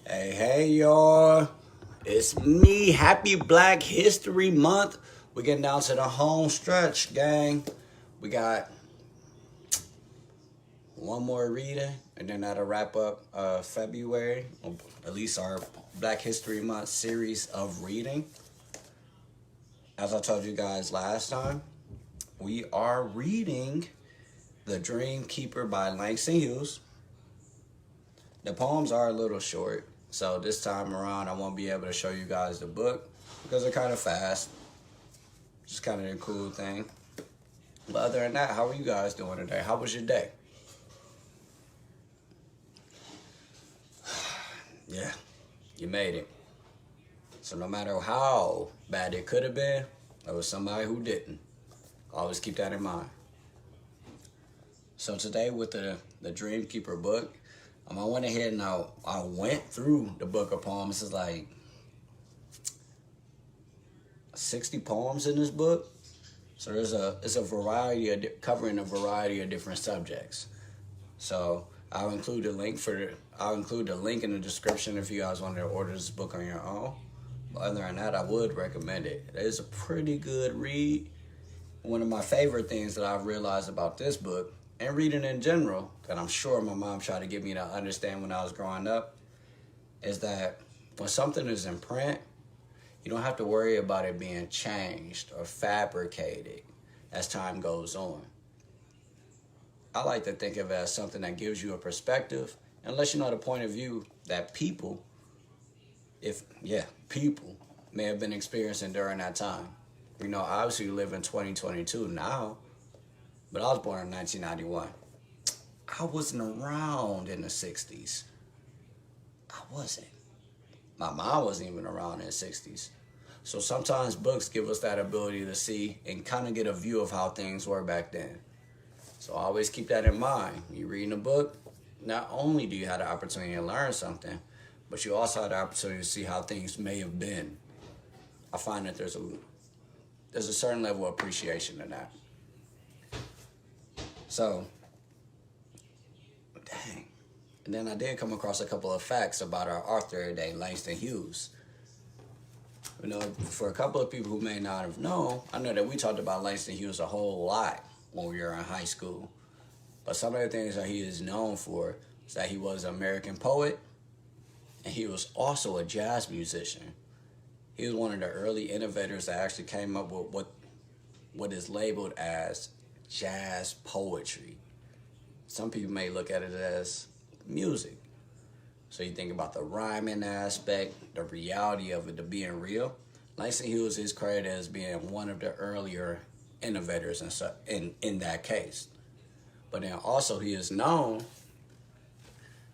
Hey, y'all. It's me. Happy Black History Month. We're getting down to the home stretch, gang. We got one more reading, and then that'll wrap up February, or at least our Black History Month series of reading. As I told you guys last time, we are reading The Dream Keeper by Langston Hughes. The poems are a little short, so this time around I won't be able to show you guys the book because they're kind of fast. Just kind of a cool thing. But other than that, how are you guys doing today? How was your day? Yeah, you made it. So no matter how bad it could have been, there was somebody who didn't. Always keep that in mind. So today with the Dream Keeper book, I went ahead and I went through the book of poems. It's like 60 poems in this book. So it's a variety of covering a variety of different subjects. So I'll include the link in the description if you guys want to order this book on your own. But other than that, I would recommend it. It is a pretty good read. One of my favorite things that I've realized about this book and reading in general, that I'm sure my mom tried to get me to understand when I was growing up, is that when something is in print, you don't have to worry about it being changed or fabricated as time goes on. I like to think of it as something that gives you a perspective and lets you know the point of view that people may have been experiencing during that time. You know, obviously we live in 2022 now, but I was born in 1991. I wasn't around in the 60s. I wasn't. My mom wasn't even around in the 60s. So sometimes books give us that ability to see and kind of get a view of how things were back then. So always keep that in mind. When you're reading a book, not only do you have the opportunity to learn something, but you also have the opportunity to see how things may have been. I find that there's a certain level of appreciation in that. So, dang. And then I did come across a couple of facts about our author today, Langston Hughes. You know, for a couple of people who may not have known, I know that we talked about Langston Hughes a whole lot when we were in high school. But some of the things that he is known for is that he was an American poet, and he was also a jazz musician. He was one of the early innovators that actually came up with what is labeled as jazz poetry. Some people may look at it as music. So you think about the rhyming aspect, the reality of it to being real. Langston Hughes is credited as being one of the earlier innovators in that case. But then also he is known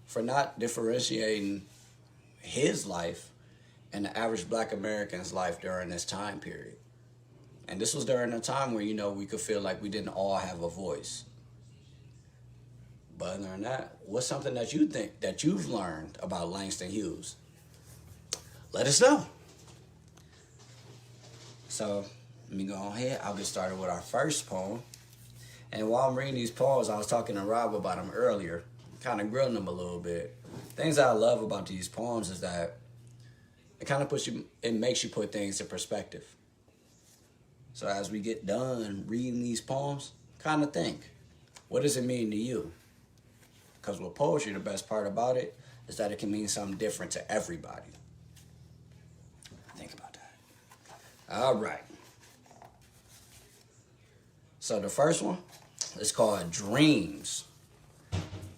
for not differentiating his life and the average black American's life during this time period. And this was during a time where, you know, we could feel like we didn't all have a voice. But other than that, what's something that you think that you've learned about Langston Hughes? Let us know. So let me go ahead. I'll get started with our first poem. And while I'm reading these poems, I was talking to Rob about them earlier, kind of grilling them a little bit. Things that I love about these poems is that it makes you put things in perspective. So as we get done reading these poems, kind of think, what does it mean to you? Because with poetry, the best part about it is that it can mean something different to everybody. Think about that. All right. So the first one is called Dreams.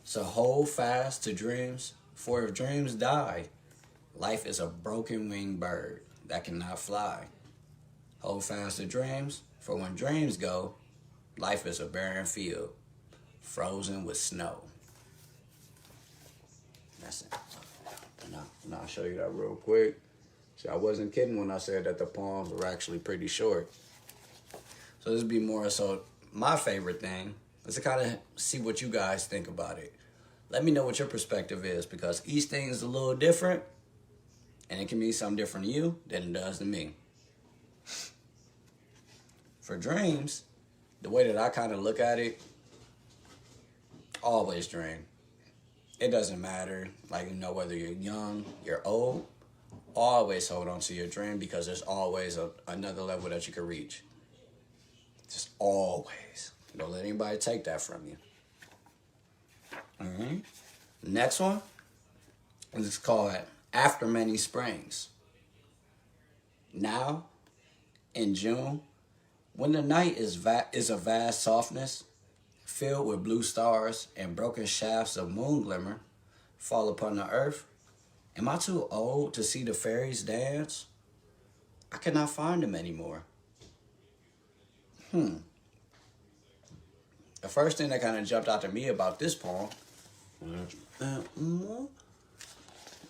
So hold fast to dreams, for if dreams die, life is a broken winged bird that cannot fly. Hold fast to dreams, for when dreams go, life is a barren field, frozen with snow. That's it. Now I'll show you that real quick. See, I wasn't kidding when I said that the poems were actually pretty short. So this would be more so my favorite thing is to kind of see what you guys think about it. Let me know what your perspective is, because each thing is a little different, and it can mean something different to you than it does to me. For dreams, the way that I kind of look at it, always dream. it doesn't matter, like, whether you're young, you're old, always hold on to your dream because there's always another level that you can reach. Just always. Don't let anybody take that from you. All right. Next one is called After Many Springs. Now, in June, when the night is a vast softness, filled with blue stars and broken shafts of moon glimmer fall upon the earth, am I too old to see the fairies dance? I cannot find them anymore. The first thing that kind of jumped out to me about this poem,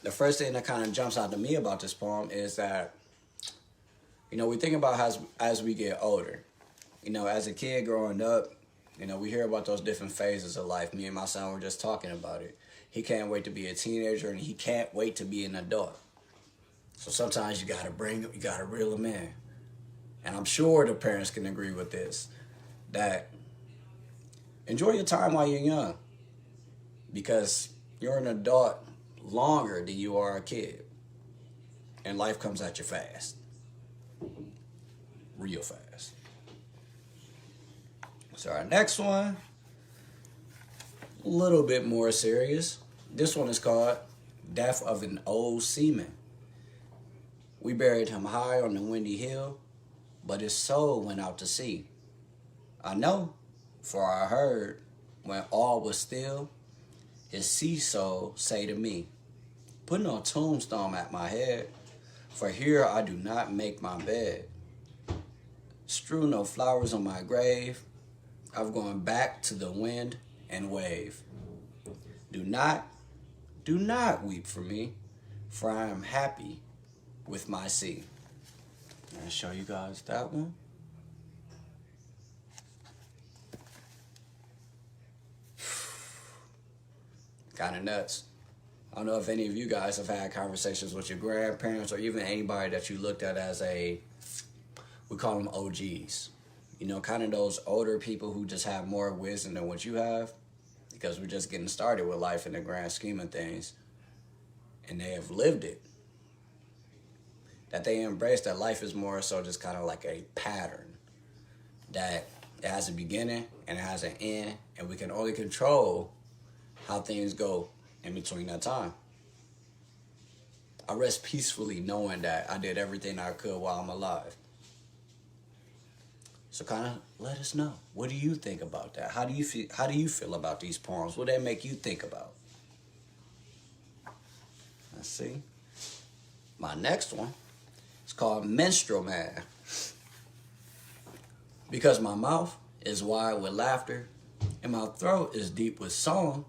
the first thing that kind of jumps out to me about this poem is that, we think about as we get older. As a kid growing up, we hear about those different phases of life. Me and my son were just talking about it. He can't wait to be a teenager and he can't wait to be an adult. So sometimes you gotta reel them in. And I'm sure the parents can agree with this, that enjoy your time while you're young, because you're an adult longer than you are a kid. And life comes at you fast. Real fast. So our next one, a little bit more serious. This one is called Death of an Old Seaman. We buried him high on the windy hill, but his soul went out to sea. I know, for I heard, when all was still, his sea soul say to me, put no tombstone at my head, for here I do not make my bed. Strew no flowers on my grave, I've gone back to the wind and wave. Do not weep for me, for I am happy with my sea. I'm going to show you guys that one. Kind of nuts. I don't know if any of you guys have had conversations with your grandparents or even anybody that you looked at as we call them OGs. Kind of those older people who just have more wisdom than what you have, because we're just getting started with life in the grand scheme of things. And they have lived it. That they embrace that life is more so just kind of like a pattern. That it has a beginning and it has an end, and we can only control how things go in between that time. I rest peacefully knowing that I did everything I could while I'm alive. So kind of let us know. What do you think about that? How do you feel about these poems? What do they make you think about? Let's see. My next one is called Menstrual Mass. Because my mouth is wide with laughter and my throat is deep with song,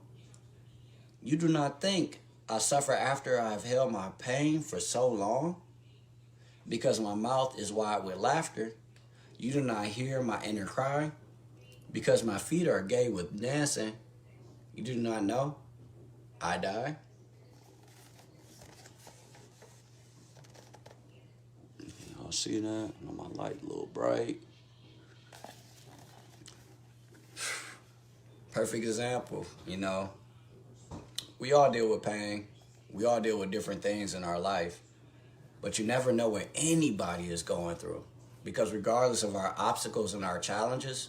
you do not think I suffer after I have held my pain for so long? Because my mouth is wide with laughter, you do not hear my inner cry. Because my feet are gay with dancing, you do not know I die. Y'all see that? My light a little bright. Perfect example, We all deal with pain. We all deal with different things in our life. But you never know what anybody is going through. Because regardless of our obstacles and our challenges,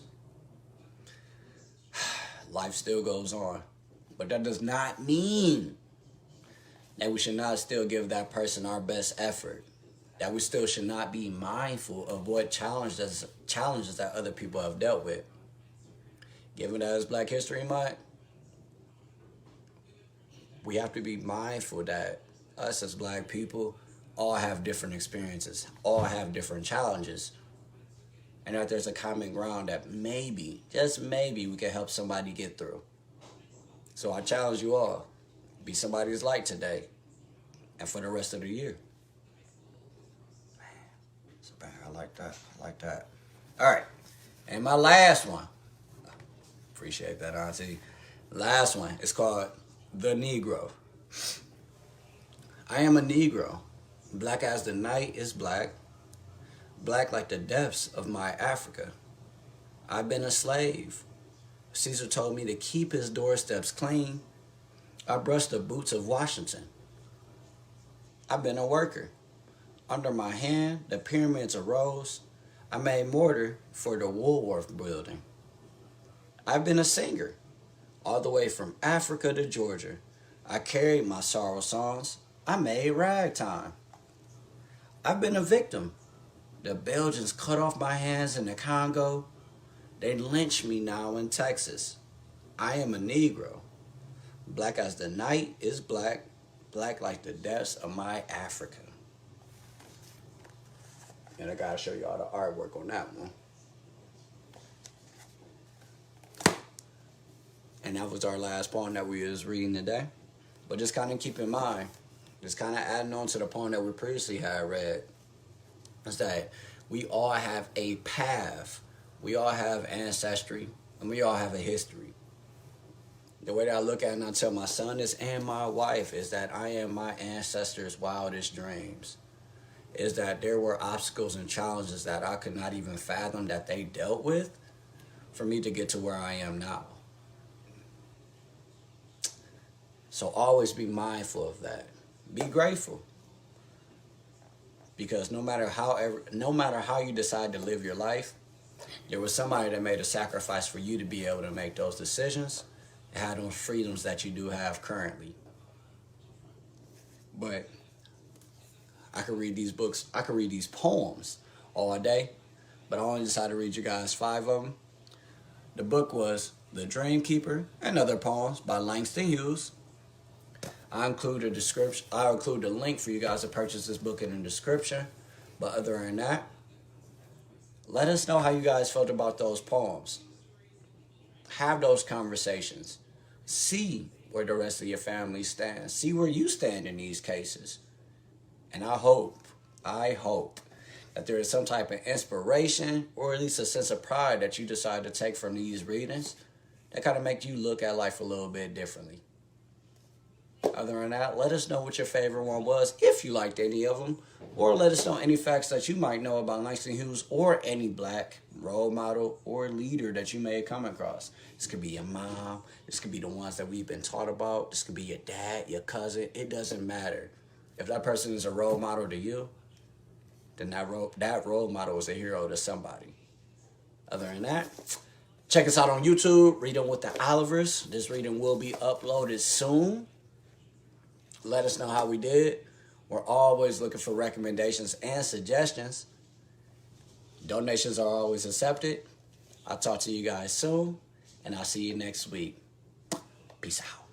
life still goes on. But that does not mean that we should not still give that person our best effort. That we still should not be mindful of what challenges that other people have dealt with. Given that it's Black History Month, we have to be mindful that us as Black people all have different experiences, all have different challenges, and that there's a common ground that maybe, just maybe, we can help somebody get through. So I challenge you all, be somebody's light today and for the rest of the year. Man, so bad. I like that. All right, and my last one, appreciate that, Auntie. Last one is called The Negro. I am a Negro. Black as the night is black. Black like the depths of my Africa. I've been a slave. Caesar told me to keep his doorsteps clean. I brushed the boots of Washington. I've been a worker. Under my hand, the pyramids arose. I made mortar for the Woolworth building. I've been a singer, all the way from Africa to Georgia. I carried my sorrow songs. I made ragtime. I've been a victim. The Belgians cut off my hands in the Congo. They lynch me now in Texas. I am a Negro. Black as the night is black, black like the depths of my Africa. And I gotta show y'all the artwork on that one. And that was our last poem that we was reading today. But just kind of keep in mind, just kind of adding on to the poem that we previously had read, is that we all have a path. We all have ancestry, and we all have a history. The way that I look at it and I tell my son this and my wife is that I am my ancestors' wildest dreams. Is that there were obstacles and challenges that I could not even fathom that they dealt with for me to get to where I am now. So always be mindful of that. Be grateful. Because no matter how you decide to live your life, there was somebody that made a sacrifice for you to be able to make those decisions and have those freedoms that you do have currently. But I could read these books, I could read these poems all day, but I only decided to read you guys 5 of them. The book was The Dream Keeper and Other Poems by Langston Hughes. I'll include the link for you guys to purchase this book in the description. But other than that, let us know how you guys felt about those poems. Have those conversations. See where the rest of your family stands. See where you stand in these cases. And I hope that there is some type of inspiration or at least a sense of pride that you decide to take from these readings that kind of make you look at life a little bit differently. Other than that, let us know what your favorite one was, if you liked any of them, or let us know any facts that you might know about Langston Hughes or any black role model or leader that you may have come across. This could be your mom. This could be the ones that we've been taught about. This could be your dad, your cousin. It doesn't matter. If that person is a role model to you, then that role model is a hero to somebody. Other than that, check us out on YouTube, Reading with the Olivers. This reading will be uploaded soon. Let us know how we did. We're always looking for recommendations and suggestions. Donations are always accepted. I'll talk to you guys soon, and I'll see you next week. Peace out.